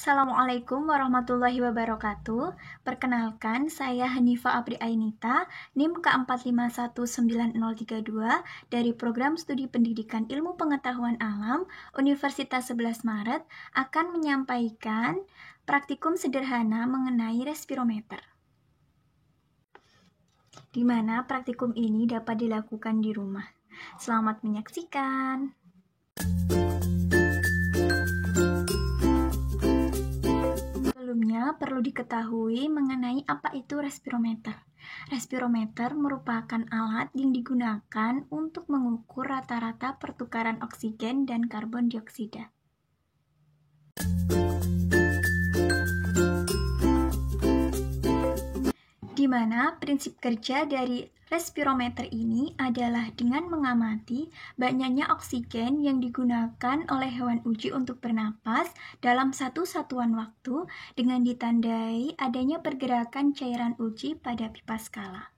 Assalamualaikum warahmatullahi wabarakatuh. Perkenalkan, saya Hanifa Apri Ainita, NIM K451932 dari Program Studi Pendidikan Ilmu Pengetahuan Alam Universitas 11 Maret akan menyampaikan praktikum sederhana mengenai respirometer, di mana praktikum ini dapat dilakukan di rumah. Selamat menyaksikan. Sebelumnya, perlu diketahui mengenai apa itu respirometer. Respirometer merupakan alat yang digunakan untuk mengukur rata-rata pertukaran oksigen dan karbon dioksida. Di mana prinsip kerja dari respirometer ini adalah dengan mengamati banyaknya oksigen yang digunakan oleh hewan uji untuk bernapas dalam satu satuan waktu dengan ditandai adanya pergerakan cairan uji pada pipa skala.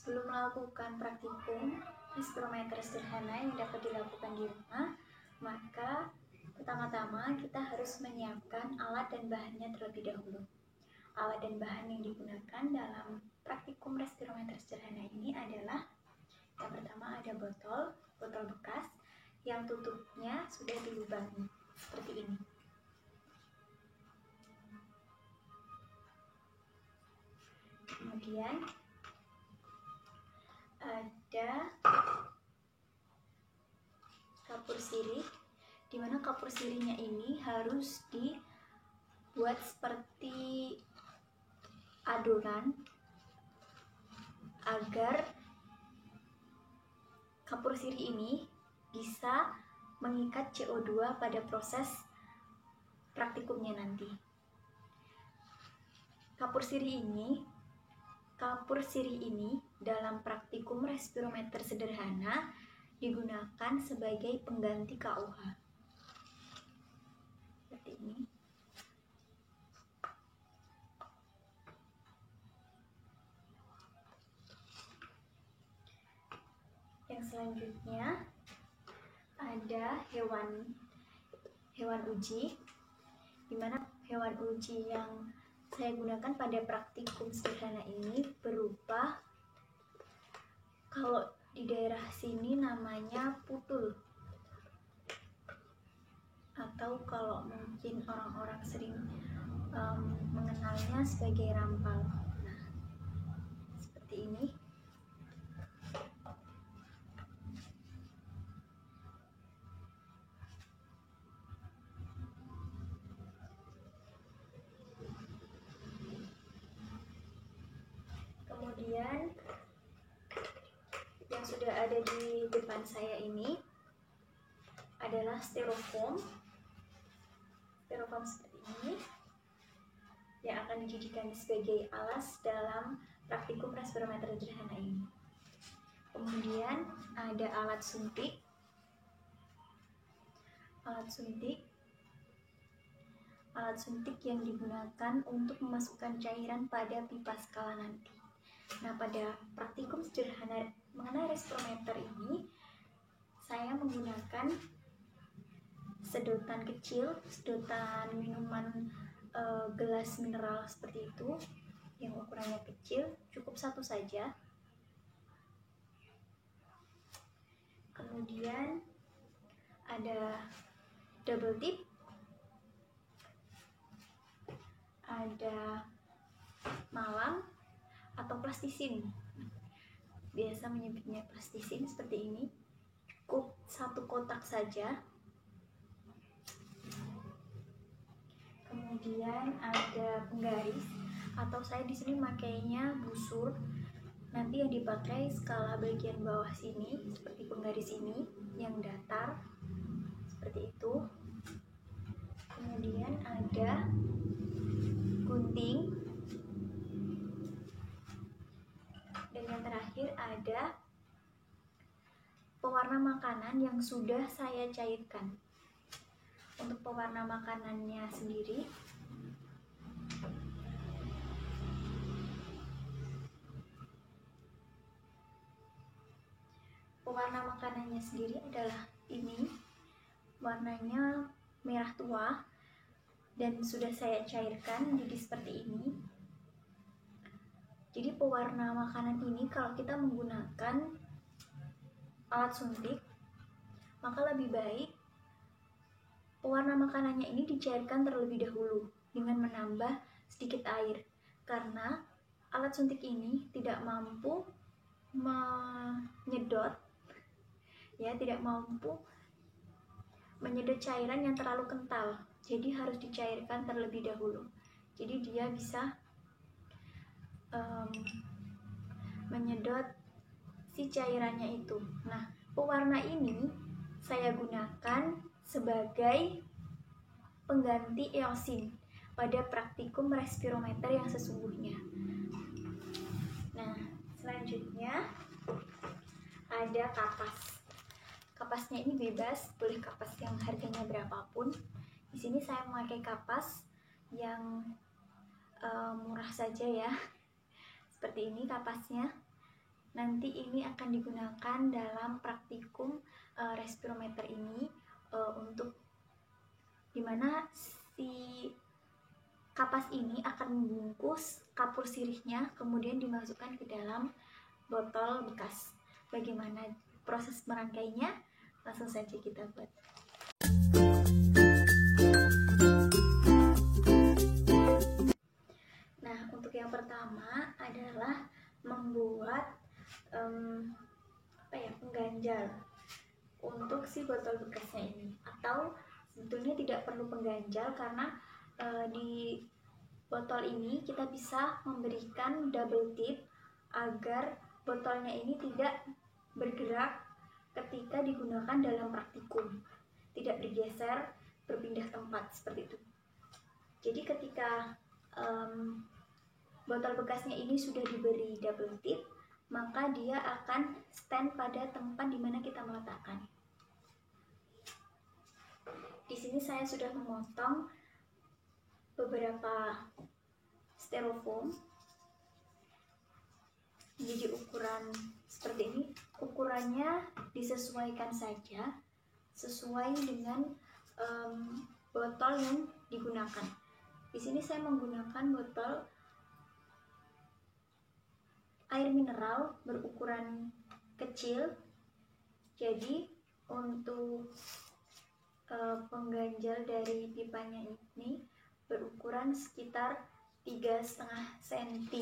Sebelum melakukan praktikum respirometer sederhana yang dapat dilakukan di rumah, maka pertama-tama kita harus menyiapkan alat dan bahannya terlebih dahulu. Alat dan bahan yang digunakan dalam praktikum respirometer sederhana ini adalah yang pertama ada botol bekas yang tutupnya sudah dilubangi seperti ini. Kemudian ada kapur sirih, di mana kapur sirihnya ini harus dibuat seperti adonan agar kapur sirih ini bisa mengikat CO2 pada proses praktikumnya nanti. Kapur sirih ini dalam praktikum respirometer sederhana digunakan sebagai pengganti KUH. Seperti ini. Yang selanjutnya ada hewan uji, di mana hewan uji yang saya gunakan pada praktikum sederhana ini berupa, kalau di daerah sini namanya putul, atau kalau mungkin orang-orang sering mengenalnya sebagai rampal. Nah, seperti ini. Kemudian yang sudah ada di depan saya ini adalah styrofoam seperti ini yang akan dijadikan sebagai alas dalam praktikum respirometer sederhana ini. Kemudian ada alat suntik yang digunakan untuk memasukkan cairan pada pipa skala nanti. Nah, pada praktikum sederhana mengenai respirometer ini, saya menggunakan sedotan kecil, sedotan minuman gelas mineral seperti itu, yang ukurannya kecil, cukup satu saja. Kemudian ada double tip, ada malam atau plastisin, biasa menyebutnya plastisin seperti ini, cukup satu kotak saja. Kemudian ada penggaris, atau saya di sini makainya busur. Nanti yang dipakai skala bagian bawah sini seperti penggaris ini yang datar seperti itu. Kemudian ada gunting, dan yang terakhir ada pewarna makanan yang sudah saya cairkan. Untuk pewarna makanannya sendiri, Warna makanannya sendiri adalah ini, warnanya merah tua dan sudah saya cairkan jadi seperti ini. Jadi pewarna makanan ini kalau kita menggunakan alat suntik, maka lebih baik pewarna makanannya ini dicairkan terlebih dahulu dengan menambah sedikit air, karena alat suntik ini tidak mampu menyedot tidak mampu menyedot cairan yang terlalu kental, jadi harus dicairkan terlebih dahulu. Jadi dia bisa menyedot si cairannya itu. Nah, pewarna ini saya gunakan sebagai pengganti eosin pada praktikum respirometer yang sesungguhnya. Nah, selanjutnya ada kapas. Kapasnya ini bebas, boleh kapas yang harganya berapapun. Di sini saya memakai kapas yang murah saja ya. Seperti ini kapasnya. Nanti ini akan digunakan dalam praktikum respirometer ini untuk dimana si kapas ini akan membungkus kapur sirihnya, kemudian dimasukkan ke dalam botol bekas. Bagaimana proses merangkainya? Langsung saja kita buat. Nah, untuk yang pertama adalah membuat pengganjal untuk si botol bekasnya ini. Atau sebetulnya tidak perlu pengganjal, karena di botol ini kita bisa memberikan double tip agar botolnya ini tidak bergerak ketika digunakan dalam praktikum, tidak bergeser, berpindah tempat seperti itu. Jadi ketika botol bekasnya ini sudah diberi double tip, maka dia akan stand pada tempat di mana kita meletakkan. Di sini saya sudah memotong beberapa styrofoam menjadi ukuran seperti ini. Ukurannya disesuaikan saja sesuai dengan botol yang digunakan. Di sini saya menggunakan botol air mineral berukuran kecil. Jadi untuk pengganjal dari pipanya ini berukuran sekitar 3,5 cm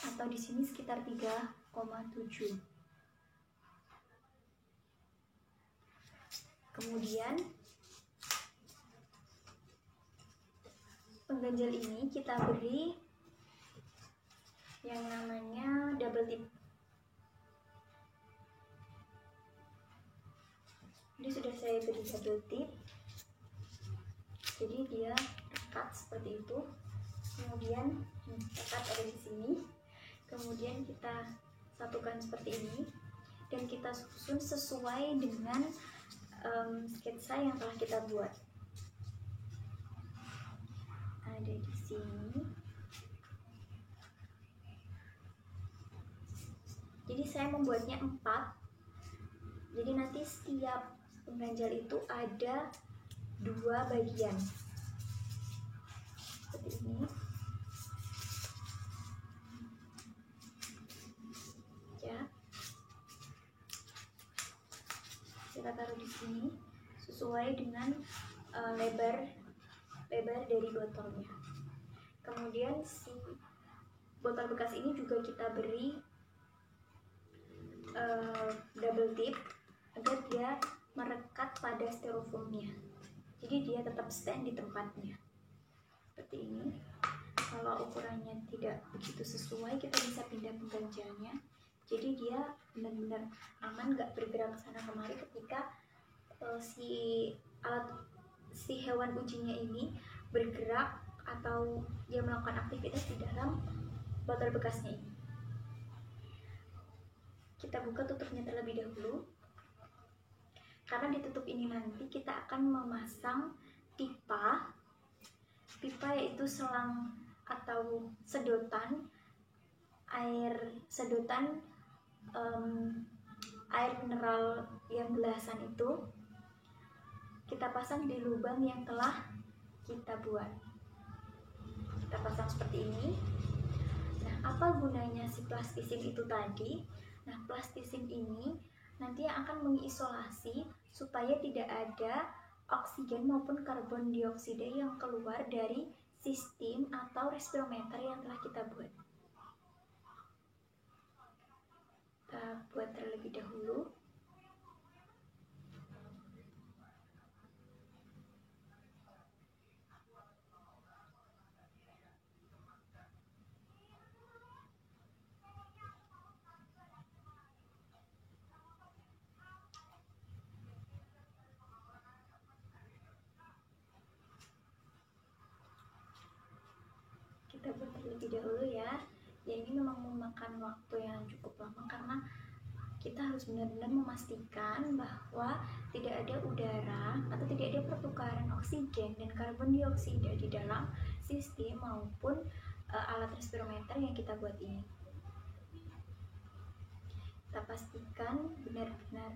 atau di sini sekitar 3,7. Kemudian pengganjal ini kita beri yang namanya double tip. Ini sudah saya beri double tip, jadi dia rekat seperti itu. Kemudian rekat ada di sini. Kemudian kita satukan seperti ini dan kita susun sesuai dengan sketsa yang telah kita buat. Ada di sini. Jadi saya membuatnya 4. Jadi nanti setiap pengganjal itu ada 2 bagian seperti ini. Ya, kita taruh di sini sesuai dengan lebar dari botolnya. Kemudian si botol bekas ini juga kita beri double tip agar dia merekat pada styrofoamnya, jadi dia tetap stand di tempatnya seperti ini. Kalau ukurannya tidak begitu sesuai, kita bisa pindah pengganjalnya, jadi dia benar-benar aman, nggak bergerak sana kemari ketika si hewan ujinya ini bergerak atau dia melakukan aktivitas di dalam botol bekasnya ini. Kita buka tutupnya terlebih dahulu, karena ditutup ini nanti kita akan memasang pipa pipa, yaitu selang atau sedotan air mineral yang belasan itu kita pasang di lubang yang telah kita buat. Kita pasang seperti ini. Nah, apa gunanya si plastisin itu tadi? Nah, plastisin ini nanti akan mengisolasi supaya tidak ada oksigen maupun karbon dioksida yang keluar dari sistem atau respirometer yang telah kita buat. Kita buat terlebih dahulu. Kita buat terlebih dahulu ya. Ya, ini memang memakan waktu yang cukup lama karena kita harus benar-benar memastikan bahwa tidak ada udara atau tidak ada pertukaran oksigen dan karbon dioksida di dalam sistem maupun alat respirometer yang kita buat ini. Kita pastikan benar-benar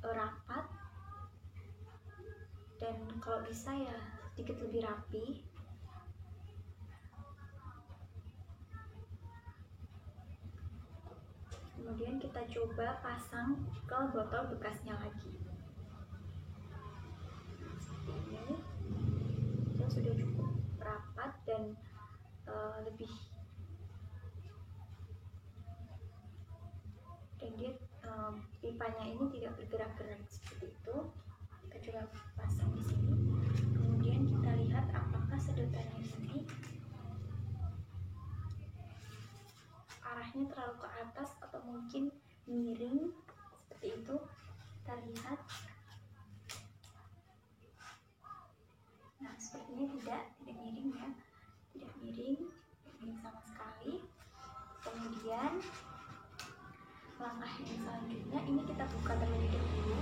rapat dan kalau bisa ya sedikit lebih rapi. Kemudian kita coba pasang ke botol bekasnya lagi. Seperti ini, itu sudah cukup rapat dan lebih, dan dia pipanya ini tidak bergerak-gerak seperti itu. Kita coba pasang di sini. Kemudian kita lihat apakah sedotannya ini arahnya terlalu ke atas atau mungkin miring seperti itu. Kita lihat. Nah, sepertinya tidak miring ya, tidak miring sama sekali. Kemudian langkah yang selanjutnya ini kita buka terlebih dahulu.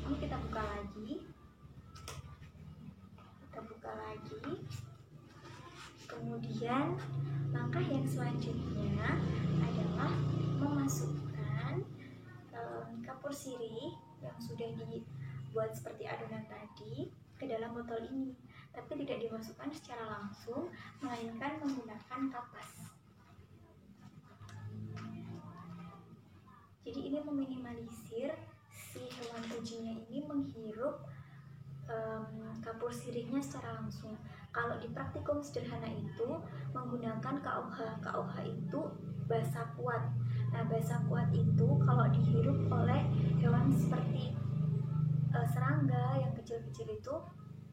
Ini kita buka lagi. Kemudian langkah yang selanjutnya adalah memasukkan kapur sirih yang sudah dibuat seperti adonan tadi ke dalam botol ini, tapi tidak dimasukkan secara langsung, melainkan menggunakan kapas. Jadi ini meminimalisir si hewan ujinya ini menghirup kapur sirihnya secara langsung. Kalau di praktikum sederhana itu menggunakan KOH itu basa kuat. Nah, basa kuat itu kalau dihirup oleh hewan seperti serangga yang kecil-kecil itu,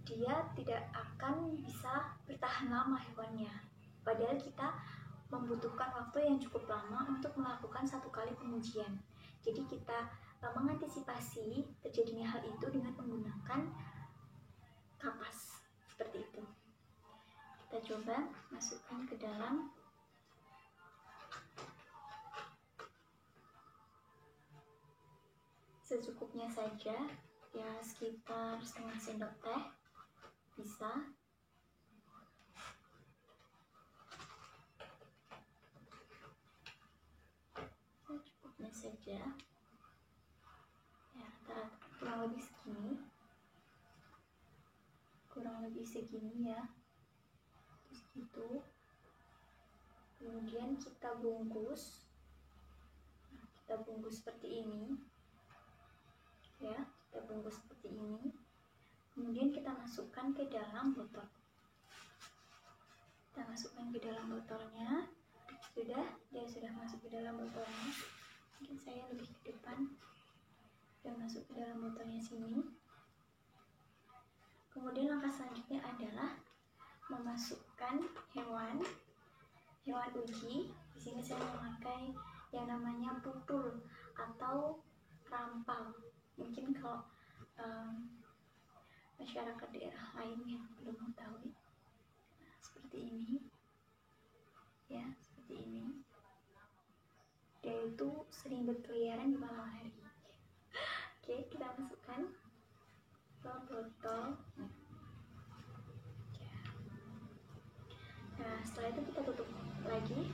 dia tidak akan bisa bertahan lama hewannya. Padahal kita membutuhkan waktu yang cukup lama untuk melakukan satu kali pengujian. Jadi kita mengantisipasi terjadinya hal itu dengan menggunakan kapas seperti itu. Kita coba masukkan ke dalam secukupnya saja, ya sekitar setengah sendok teh bisa. Secukupnya saja ya, kurang lebih segini ya, terus gitu. Kemudian kita bungkus. Nah, kita bungkus seperti ini ya, kita bungkus seperti ini. Kemudian kita masukkan ke dalam botol. Kita masukkan ke dalam botolnya. Dia sudah masuk ke dalam botolnya. Mungkin saya lebih ke depan dan masuk ke dalam botolnya sini. Kemudian langkah selanjutnya adalah memasukkan hewan uji. Di sini saya memakai yang namanya putul atau rampal. Mungkin kalau masyarakat daerah lain yang belum mengetahui, seperti ini ya, seperti ini. Dia itu sering berkeliaran di malam hari. Oke, kita masukkan ke botol. Setelah itu kita tutup lagi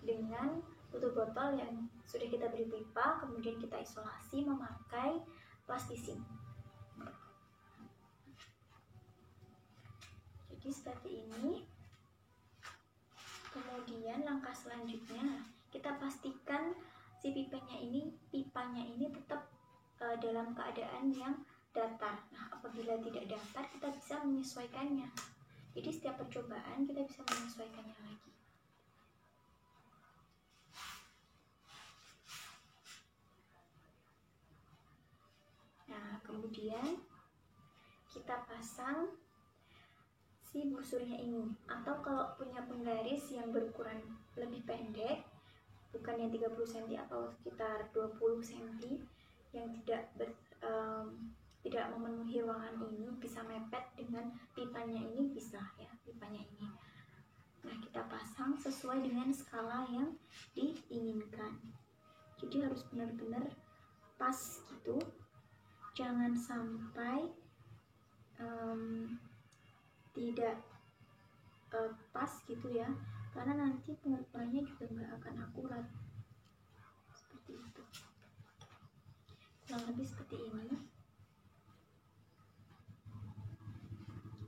dengan tutup botol yang sudah kita beri pipa, kemudian kita isolasi memakai plastisin. Jadi seperti ini. Kemudian langkah selanjutnya kita pastikan si pipanya ini tetap dalam keadaan yang datar. Nah, apabila tidak datar kita bisa menyesuaikannya. Jadi setiap percobaan kita bisa menyesuaikannya lagi. Nah, kemudian kita pasang si busurnya ini, atau kalau punya penggaris yang berukuran lebih pendek, bukan yang 30 cm atau sekitar 20 cm, yang tidak memenuhi ruangan ini, bisa mepet dengan pipanya ini, bisa ya, pipanya ini. Nah, kita pasang sesuai dengan skala yang diinginkan. Jadi harus benar-benar pas gitu, jangan sampai tidak pas gitu ya, karena nanti pengukurannya juga nggak akan akurat. Seperti itu, kurang lebih seperti ini.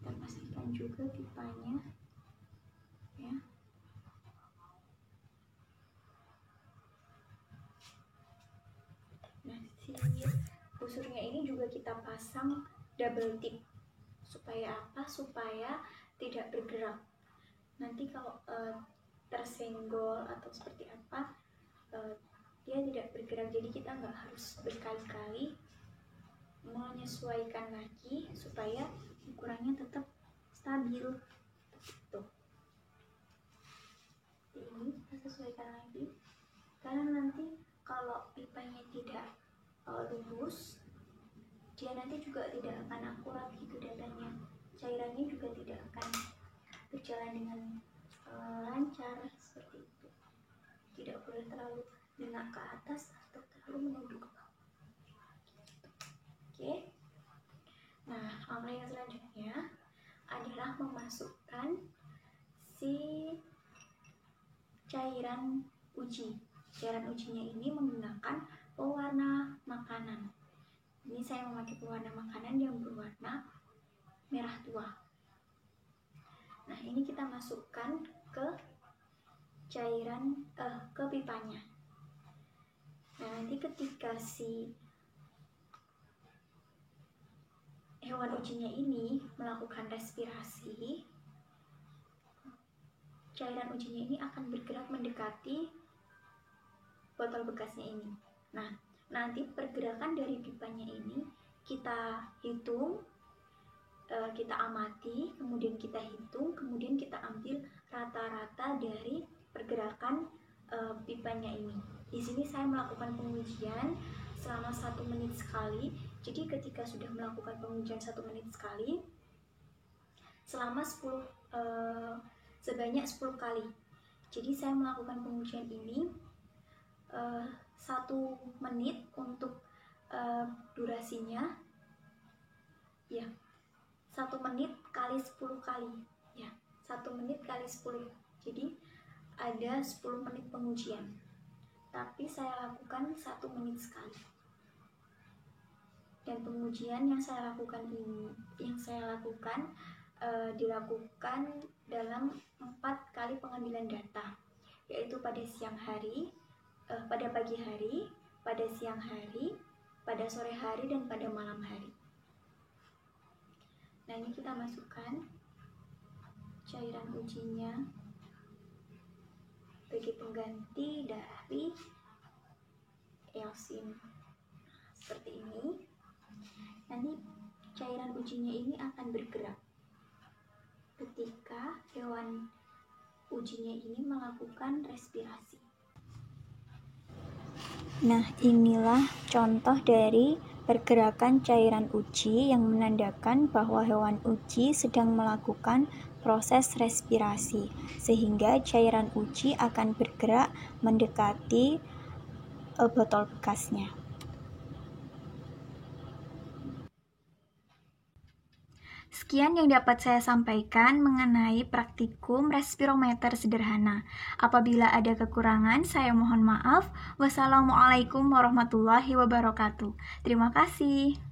Kita pastikan juga pipanya ya. Nah, si busurnya ini juga kita pasang double tip. Supaya apa? Supaya tidak bergerak. Nanti kalau tersenggol atau seperti apa, dia tidak bergerak. Jadi kita nggak harus berkali-kali menyesuaikan lagi supaya ukurannya tetap stabil. Tuh. Ini kita sesuaikan lagi, karena nanti kalau pipanya tidak lurus, dia nanti juga tidak akan akurat gitu datanya. Cairannya juga tidak akan berjalan dengan lancar seperti itu. Tidak boleh terlalu menengah ke atas atau terlalu menunduk ke bawah. Oke. Nah, langkah yang selanjutnya adalah memasukkan si cairan uji. Cairan ujinya ini menggunakan pewarna makanan. Ini saya memakai pewarna makanan yang berwarna merah tua. Nah, ini kita masukkan ke cairan ke pipanya. Nah, nanti ketika si hewan ujinya ini melakukan respirasi, cairan ujinya ini akan bergerak mendekati botol bekasnya ini. Nah, nanti pergerakan dari pipanya ini kita hitung, kita amati, kemudian kita hitung, kemudian kita ambil rata-rata dari pergerakan pipanya ini. Di sini saya melakukan pengujian selama 1 menit sekali. Jadi ketika sudah melakukan pengujian 1 menit sekali, selama sebanyak 10 kali. Jadi saya melakukan pengujian ini 1 menit untuk durasinya, ya. 1 menit kali 10 kali ya, 1 menit kali 10, jadi ada 10 menit pengujian, tapi saya lakukan 1 menit sekali. Dan pengujian yang saya lakukan dilakukan dalam 4 kali pengambilan data, yaitu pada siang hari, pada pagi hari, pada siang hari, pada sore hari, dan pada malam hari. Nah, ini kita masukkan cairan ujinya bagi pengganti dari Elsin. Seperti ini. Nanti cairan ujinya ini akan bergerak ketika hewan ujinya ini melakukan respirasi. Nah, inilah contoh dari pergerakan cairan uji yang menandakan bahwa hewan uji sedang melakukan proses respirasi, sehingga cairan uji akan bergerak mendekati botol bekasnya. Sekian yang dapat saya sampaikan mengenai praktikum respirometer sederhana. Apabila ada kekurangan, saya mohon maaf. Wassalamualaikum warahmatullahi wabarakatuh. Terima kasih.